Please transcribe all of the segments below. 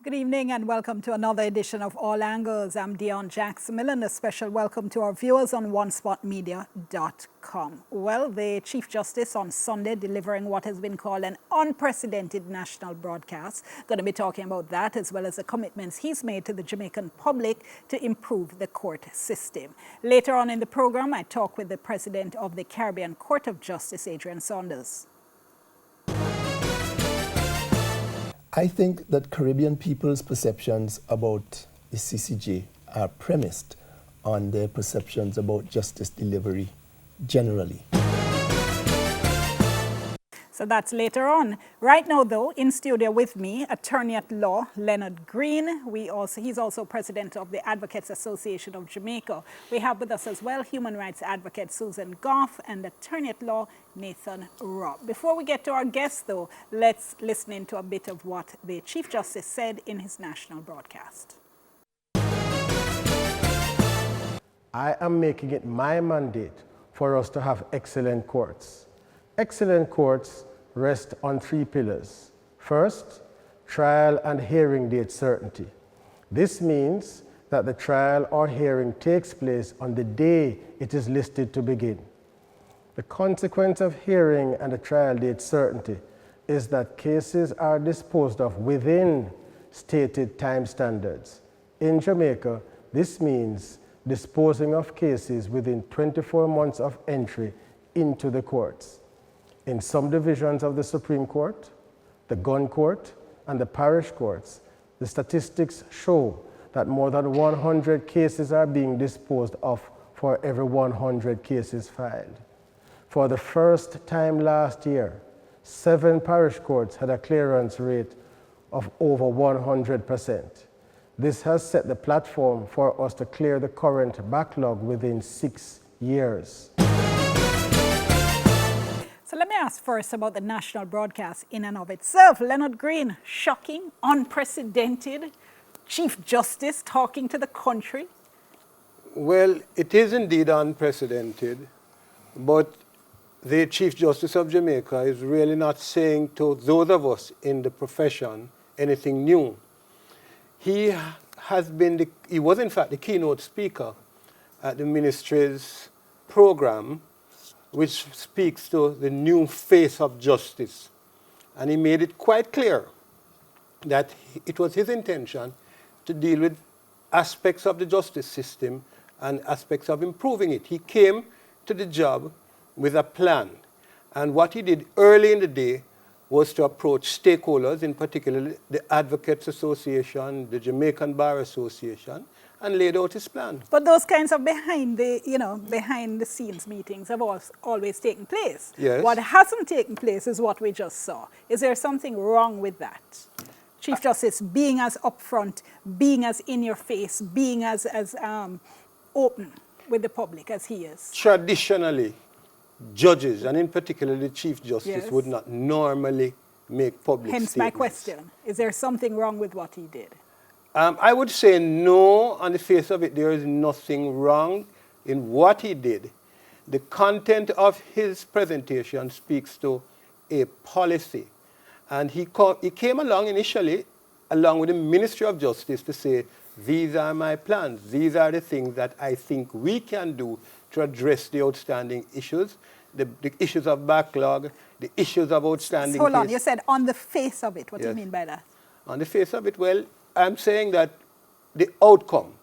Good evening and welcome to another edition of All Angles. I'm DIONNE Jackson-Millen. A special welcome to our viewers on onespotmedia.com. Well, the Chief Justice on Sunday delivering what has been called an unprecedented national broadcast. Going to be talking about that as well as the commitments he's made to the Jamaican public to improve the court system. Later on in the program, I talk with the President of the Caribbean Court of Justice, Adrian Saunders. I think that Caribbean people's perceptions about the CCJ are premised on their perceptions about justice delivery generally. So that's later on. Right now, though, in studio with me, attorney at law LEONARD Green. He's also president of the Advocates Association of Jamaica. We have with us as well human rights advocate Susan Goff and attorney at law Nathan Robb. Before we get to our guests, though, let's listen into a bit of what the Chief Justice said in his national broadcast. I am making it my mandate for us to have excellent courts. Excellent courts rest on three pillars. First, trial and hearing date certainty. This means that the trial or hearing takes place on the day it is listed to begin. The consequence of hearing and a trial date certainty is that cases are disposed of within stated time standards. In Jamaica, this means disposing of cases within 24 months of entry into the courts. In some divisions of the Supreme Court, the Gun Court, and the Parish Courts, the statistics show that more than 100 cases are being disposed of for every 100 cases filed. For the first time last year, 7 parish courts had a clearance rate of over 100%. This has set the platform for us to clear the current backlog within 6 years. So let me ask first about the national broadcast in and of itself. LEONARD Green, shocking, unprecedented, Chief Justice talking to the country. Well, it is indeed unprecedented, but the Chief Justice of Jamaica is really not saying to those of us in the profession anything new. He was in fact the keynote speaker at the ministry's program, which speaks to the new face of justice. And he made it quite clear that it was his intention to deal with aspects of the justice system and aspects of improving it. He came to the job with a plan. And what he did early in the day was to approach stakeholders, in particular the Advocates Association, the Jamaican Bar Association, and laid out his plan. But those kinds of behind the scenes meetings have always taken place. Yes. What hasn't taken place is what we just saw. Is there something wrong with that? Chief Justice being as upfront, being as in your face, being as open with the public as he is? Traditionally, judges, and in particular the Chief Justice, Yes. would not normally make public Hence statements. my question. Is there something wrong with what he did? I would say no. On the face of it, there is nothing wrong in what he did. The content of his presentation speaks to a policy. And he came along initially, along with the Ministry of Justice, to say, these are my plans. These are the things that I think we can do to address the outstanding issues, the issues of backlog, the issues of outstanding Hold on, cases. you said on the face of it. What do you Yes. mean by that? On the face of it, well, I'm saying that the outcome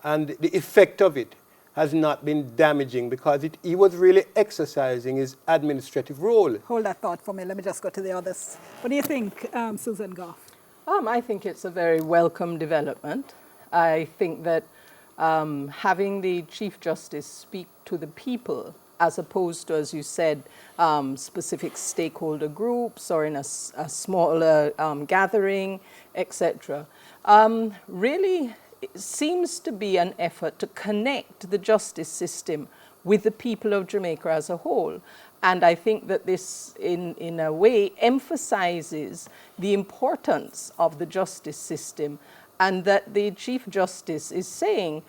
and the effect of it has not been damaging because he was really exercising his administrative role. Hold that thought for me. Let me just go to the others. What do you think, Susan Goff? I think it's a very welcome development. I think that having the Chief Justice speak to the people as opposed to, as you said, specific stakeholder groups or in a smaller gathering, etc., really seems to be an effort to connect the justice system with the people of Jamaica as a whole. And I think that this, in a way, emphasizes the importance of the justice system, and that the Chief Justice is saying,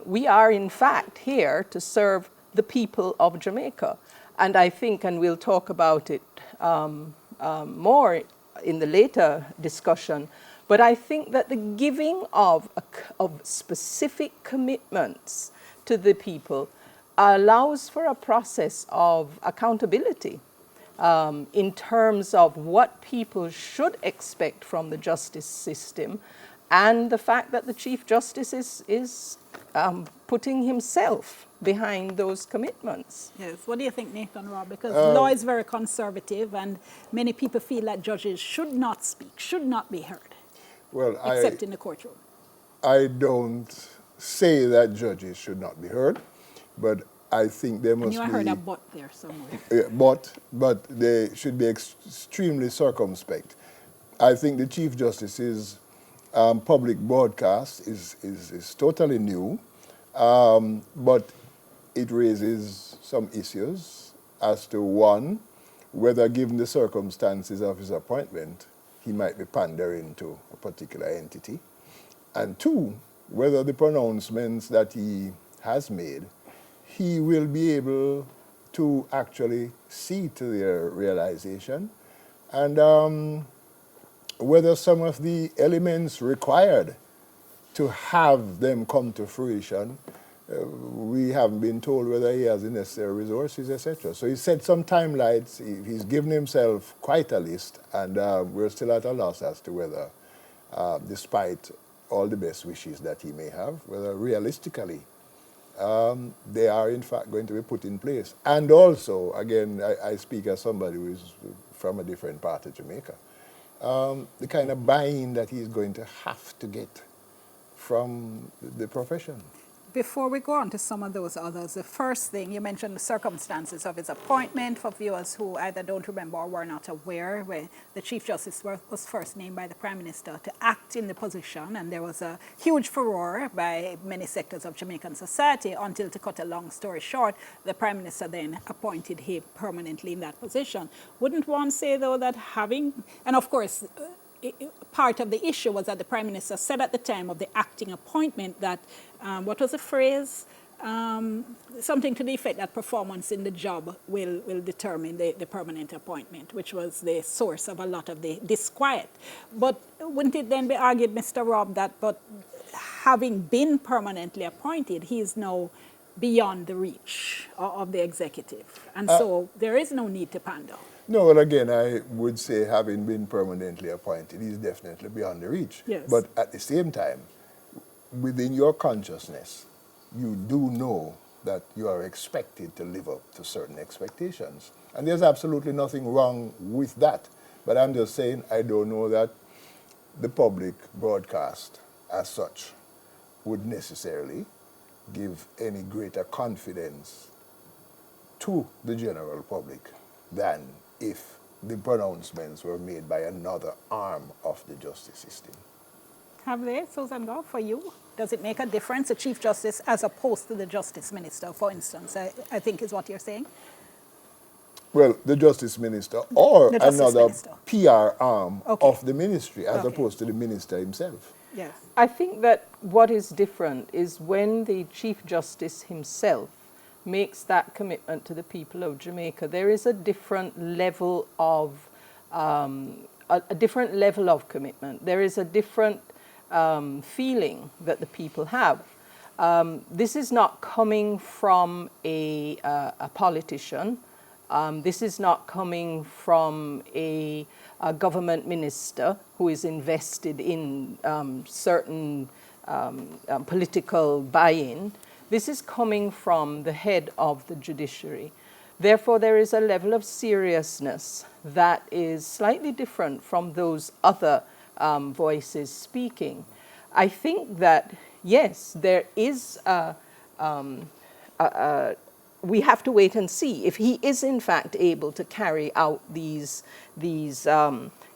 we are in fact here to serve the people of Jamaica. And I think, and we'll talk about it more in the later discussion, But I think that the giving of specific commitments to the people allows for a process of accountability in terms of what people should expect from the justice system, and the fact that the Chief Justice is putting himself behind those commitments. Yes. What do you think, Nathan Robb? Because law is very conservative, and many people feel that judges should not speak, should not be heard, Well, except in the courtroom. I don't say that judges should not be heard, but I think there must And be... you heard a but there somewhere. But they should be extremely circumspect. I think the Chief Justice's public broadcast is totally new, but it raises some issues as to, one, whether given the circumstances of his appointment, he might be pandering to a particular entity, and two, whether the pronouncements that he has made, he will be able to actually see to their realization, and whether some of the elements required to have them come to fruition, we haven't been told whether he has the necessary resources, etc. So he set some timelines, he's given himself quite a list, and we're still at a loss as to whether, despite all the best wishes that he may have, whether realistically they are in fact going to be put in place. And also, again, I speak as somebody who is from a different part of Jamaica, the kind of buy-in that he's going to have to get from the profession. Before we go on to some of those others, the first thing, you mentioned the circumstances of his appointment. For viewers who either don't remember or were not aware, where the Chief Justice was first named by the Prime Minister to act in the position, and there was a huge furore by many sectors of Jamaican society until, to cut a long story short, the Prime Minister then appointed him permanently in that position. Wouldn't one say, though, that having, and of course, part of the issue was that the Prime Minister said at the time of the acting appointment that, what was the phrase? Something to the effect that performance in the job will determine the permanent appointment, which was the source of a lot of the disquiet. But wouldn't it then be argued, Mr. Robb, that but having been permanently appointed, he is now beyond the reach of the executive, and so there is no need to pander? No, well, again, I would say having been permanently appointed, he's definitely beyond the reach. Yes. But at the same time, within your consciousness, you do know that you are expected to live up to certain expectations. And there's absolutely nothing wrong with that. But I'm just saying, I don't know that the public broadcast as such would necessarily give any greater confidence to the general public than if the pronouncements were made by another arm of the justice system. Have they, Susan Goff, for you? Does it make a difference, the Chief Justice as opposed to the Justice Minister, for instance, I think is what you're saying? Well, the Justice Minister or The Justice another Minister. PR arm Okay. of the ministry as Okay. opposed to the minister himself. Yes. I think that what is different is when the Chief Justice himself makes that commitment to the people of Jamaica, there is a different level of a different level of commitment. There is a different feeling that the people have. This is not coming from a politician. This is not coming from a government minister who is invested in certain political buy-in. This is coming from the head of the judiciary. Therefore, there is a level of seriousness that is slightly different from those other voices speaking. I think that, yes, there is we have to wait and see if he is in fact able to carry out these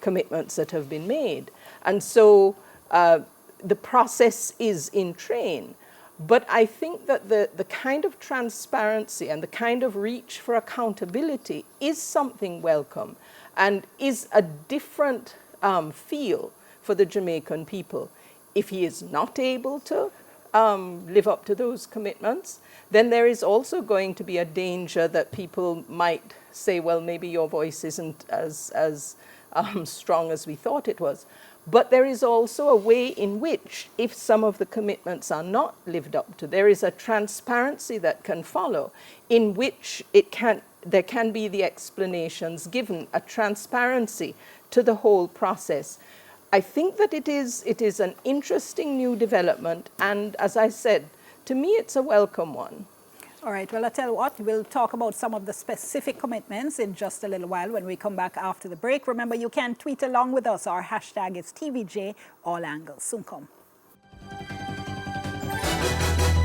commitments that have been made. And so the process is in train. But I think that the kind of transparency and the kind of reach for accountability is something welcome and is a different feel for the Jamaican people. If he is not able to live up to those commitments, then there is also going to be a danger that people might say, well, maybe your voice isn't as strong as we thought it was. But there is also a way in which, if some of the commitments are not lived up to, there is a transparency that can follow, in which there can be the explanations given, a transparency to the whole process. I think that it is an interesting new development, and as I said, to me it's a welcome one. All right, well, I tell you what, we'll talk about some of the specific commitments in just a little while when we come back after the break. Remember, you can tweet along with us. Our hashtag is TVJ, all angles. Soon come.